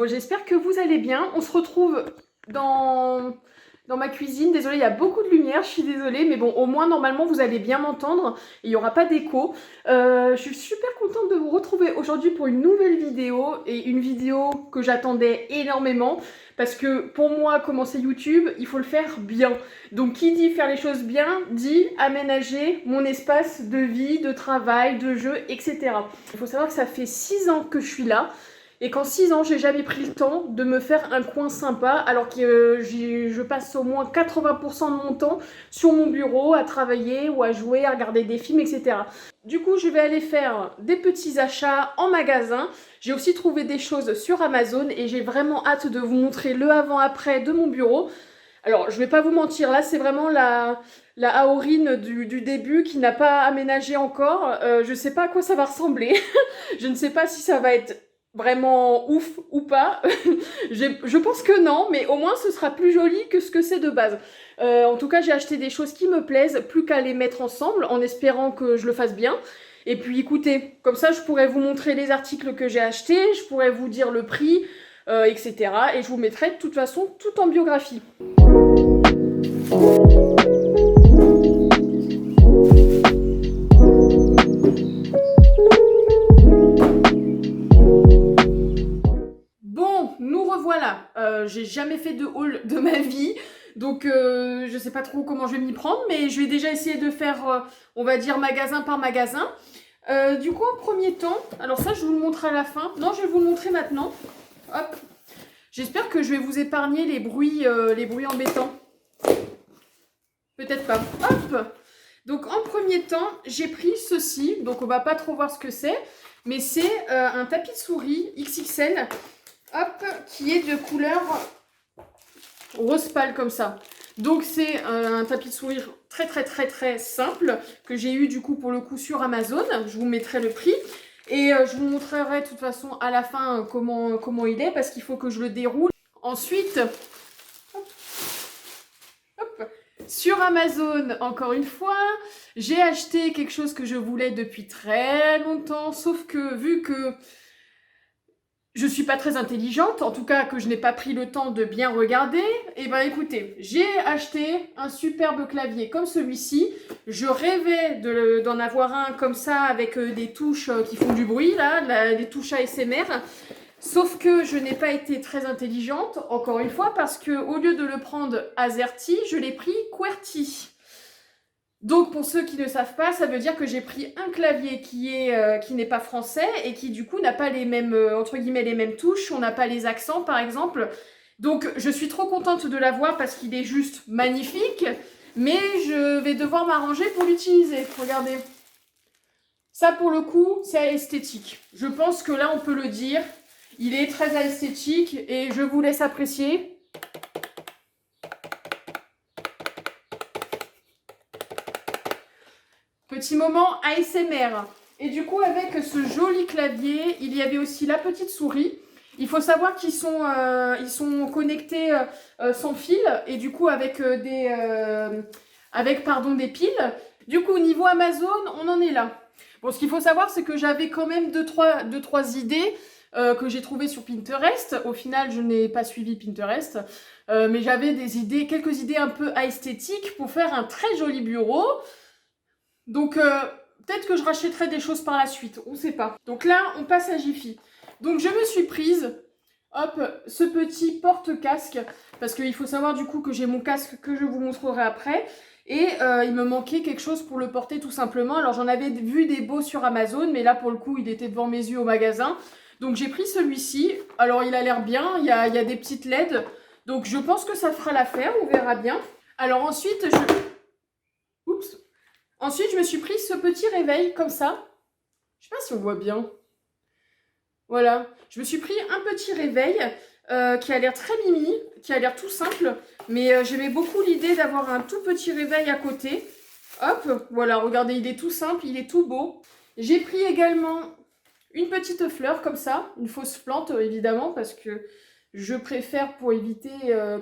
j'espère que vous allez bien. On se retrouve dans ma cuisine. Désolée, il y a beaucoup de lumière, je suis désolée. Mais bon, au moins, normalement, vous allez bien m'entendre. Et il n'y aura pas d'écho. Je suis super contente de vous retrouver aujourd'hui pour une nouvelle vidéo. Et une vidéo que j'attendais énormément. Parce que pour moi, commencer YouTube, il faut le faire bien. Donc qui dit faire les choses bien, dit aménager mon espace de vie, de travail, de jeu, etc. Il faut savoir que ça fait 6 ans que je suis là. Et qu'en 6 ans, j'ai jamais pris le temps de me faire un coin sympa, alors que je passe au moins 80% de mon temps sur mon bureau à travailler ou à jouer, à regarder des films, etc. Du coup, je vais aller faire des petits achats en magasin. J'ai aussi trouvé des choses sur Amazon et j'ai vraiment hâte de vous montrer le avant-après de mon bureau. Alors, je vais pas vous mentir, là, c'est vraiment la Aorine du début qui n'a pas aménagé encore. Je sais pas à quoi ça va ressembler. Je ne sais pas si ça va être vraiment ouf ou pas. Je pense que non, mais au moins ce sera plus joli que ce que c'est de base. En tout cas, j'ai acheté des choses qui me plaisent, plus qu'à les mettre ensemble, en espérant que je le fasse bien. Et puis écoutez, comme ça je pourrais vous montrer les articles que j'ai achetés, je pourrais vous dire le prix, etc. Et je vous mettrai de toute façon tout en biographie. Bon, nous revoilà. J'ai jamais fait de haul de ma vie, donc je sais pas trop comment je vais m'y prendre, mais je vais déjà essayer de faire, on va dire, magasin par magasin. Du coup, en premier temps, alors ça je vous le montre à la fin. Non, je vais vous le montrer maintenant. Hop. J'espère que je vais vous épargner les bruits embêtants. Peut-être pas. Hop. Donc en premier temps, j'ai pris ceci. Donc on va pas trop voir ce que c'est, mais c'est un tapis de souris XXL. Hop, qui est de couleur rose pâle comme ça. Donc c'est un tapis de souris très simple que j'ai eu du coup pour le coup sur Amazon. Je vous mettrai le prix et je vous montrerai de toute façon à la fin comment il est parce qu'il faut que je le déroule. Ensuite, hop, sur Amazon, encore une fois, j'ai acheté quelque chose que je voulais depuis très longtemps, sauf que vu que je suis pas très intelligente, en tout cas que je n'ai pas pris le temps de bien regarder, et ben écoutez, j'ai acheté un superbe clavier comme celui-ci. Je rêvais d'en avoir un comme ça avec des touches qui font du bruit, là, des touches ASMR. Sauf que je n'ai pas été très intelligente, encore une fois, parce que au lieu de le prendre AZERTY, je l'ai pris QWERTY. Donc pour ceux qui ne savent pas, ça veut dire que j'ai pris un clavier qui n'est pas français et qui du coup n'a pas les mêmes, entre guillemets, les mêmes touches, on n'a pas les accents par exemple. Donc je suis trop contente de l'avoir parce qu'il est juste magnifique, mais je vais devoir m'arranger pour l'utiliser. Regardez. Ça pour le coup, c'est esthétique. Je pense que là on peut le dire, il est très esthétique et je vous laisse apprécier. Petit moment ASMR. Et du coup, avec ce joli clavier, il y avait aussi la petite souris. Il faut savoir qu'ils sont, ils sont connectés sans fil et du coup avec des piles. Du coup, au niveau Amazon, on en est là. Bon, ce qu'il faut savoir, c'est que j'avais quand même deux, trois idées que j'ai trouvées sur Pinterest. Au final, je n'ai pas suivi Pinterest. Mais j'avais quelques idées un peu esthétiques pour faire un très joli bureau. Donc, peut-être que je rachèterai des choses par la suite, on ne sait pas. Donc là, on passe à Jiffy. Donc, je me suis prise, hop, ce petit porte-casque, parce qu'il faut savoir du coup que j'ai mon casque que je vous montrerai après. Et il me manquait quelque chose pour le porter tout simplement. Alors, j'en avais vu des beaux sur Amazon, mais là, pour le coup, il était devant mes yeux au magasin. Donc, j'ai pris celui-ci. Alors, il a l'air bien, il y a des petites LED. Donc, je pense que ça fera l'affaire, on verra bien. Alors, ensuite, oups. Ensuite, je me suis pris ce petit réveil comme ça. Je sais pas si on voit bien. Voilà. Je me suis pris un petit réveil qui a l'air très mimi, qui a l'air tout simple. Mais j'aimais beaucoup l'idée d'avoir un tout petit réveil à côté. Hop, voilà, regardez, il est tout simple, il est tout beau. J'ai pris également une petite fleur comme ça, une fausse plante évidemment, parce que je préfère pour éviter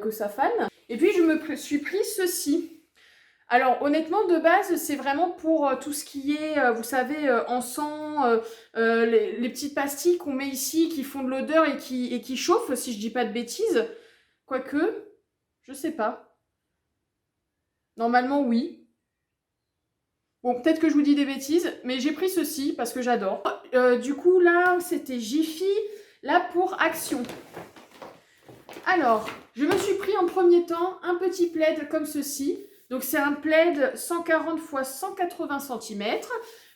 que ça fane. Et puis, je me suis pris ceci. Alors honnêtement, de base, c'est vraiment pour tout ce qui est, vous savez, encens, les petites pastilles qu'on met ici, qui font de l'odeur et qui chauffent, si je dis pas de bêtises. Quoique, je sais pas. Normalement, oui. Bon, peut-être que je vous dis des bêtises, mais j'ai pris ceci parce que j'adore. Du coup, là, c'était Jiffy. Là, pour Action. Alors, je me suis pris en premier temps un petit plaid comme ceci. Donc, c'est un plaid 140 x 180 cm.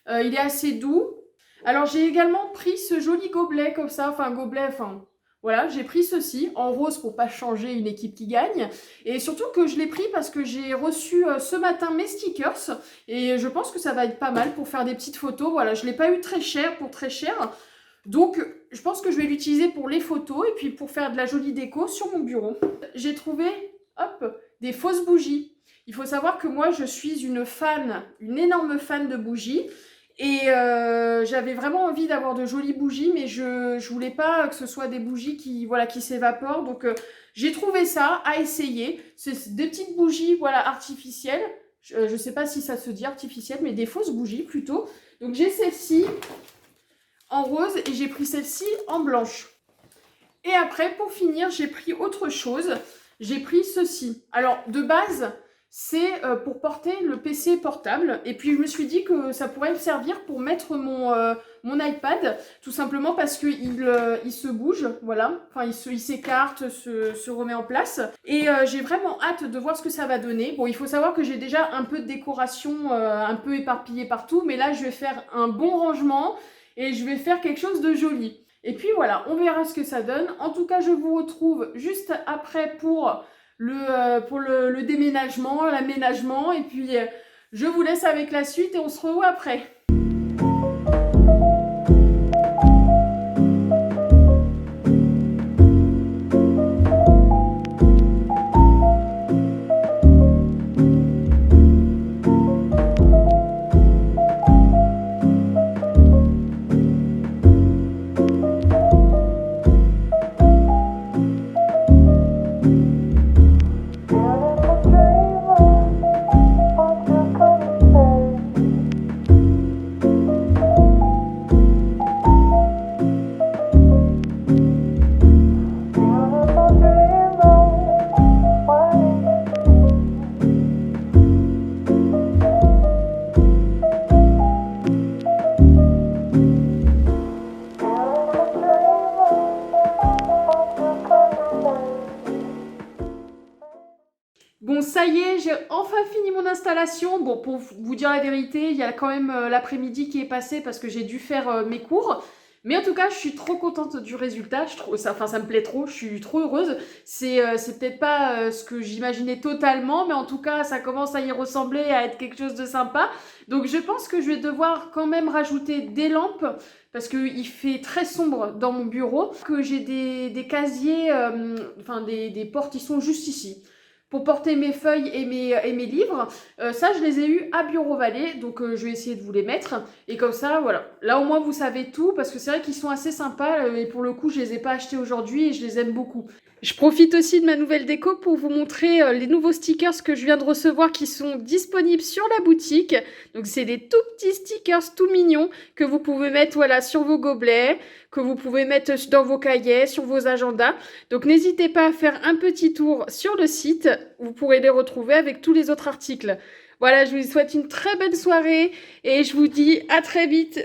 Il est assez doux. Alors, j'ai également pris ce joli gobelet comme ça. Enfin, gobelet, enfin... Voilà, j'ai pris ceci en rose pour pas changer une équipe qui gagne. Et surtout que je l'ai pris parce que j'ai reçu ce matin mes stickers. Et je pense que ça va être pas mal pour faire des petites photos. Voilà, je ne l'ai pas eu très cher pour très cher. Donc, je pense que je vais l'utiliser pour les photos et puis pour faire de la jolie déco sur mon bureau. J'ai trouvé, hop, des fausses bougies. Il faut savoir que moi, je suis une énorme fan de bougies. Et j'avais vraiment envie d'avoir de jolies bougies, mais je voulais pas que ce soit des bougies qui, voilà, qui s'évaporent. Donc, j'ai trouvé ça à essayer. C'est des petites bougies, voilà, artificielles. Je sais pas si ça se dit artificielle, mais des fausses bougies plutôt. Donc, j'ai celle-ci en rose et j'ai pris celle-ci en blanche. Et après, pour finir, j'ai pris autre chose. J'ai pris ceci. Alors, de base, c'est pour porter le PC portable. Et puis, je me suis dit que ça pourrait me servir pour mettre mon iPad. Tout simplement parce qu'il il se bouge, voilà. Enfin, il s'écarte, se remet en place. Et j'ai vraiment hâte de voir ce que ça va donner. Bon, il faut savoir que j'ai déjà un peu de décoration un peu éparpillée partout. Mais là, je vais faire un bon rangement et je vais faire quelque chose de joli. Et puis voilà, on verra ce que ça donne. En tout cas, je vous retrouve juste après pour le déménagement, l'aménagement. Et puis, je vous laisse avec la suite et on se revoit après. Bon, ça y est, j'ai enfin fini mon installation. Bon, pour vous dire la vérité, il y a quand même l'après-midi qui est passé parce que j'ai dû faire mes cours. Mais en tout cas, je suis trop contente du résultat. Ça me plaît trop, je suis trop heureuse. C'est peut-être pas ce que j'imaginais totalement, mais en tout cas, ça commence à y ressembler, à être quelque chose de sympa. Donc, je pense que je vais devoir quand même rajouter des lampes parce qu'il fait très sombre dans mon bureau. Que j'ai des casiers, enfin des portes, ils sont juste ici. Pour porter mes feuilles et mes livres. Ça, je les ai eus à Bureau Vallée, donc je vais essayer de vous les mettre. Et comme ça, voilà. Là, au moins, vous savez tout, parce que c'est vrai qu'ils sont assez sympas, et pour le coup, je les ai pas achetés aujourd'hui, et je les aime beaucoup. Je profite aussi de ma nouvelle déco pour vous montrer les nouveaux stickers que je viens de recevoir qui sont disponibles sur la boutique. Donc, c'est des tout petits stickers tout mignons que vous pouvez mettre, voilà, sur vos gobelets, que vous pouvez mettre dans vos cahiers, sur vos agendas. Donc, n'hésitez pas à faire un petit tour sur le site. Vous pourrez les retrouver avec tous les autres articles. Voilà, je vous souhaite une très belle soirée et je vous dis à très vite.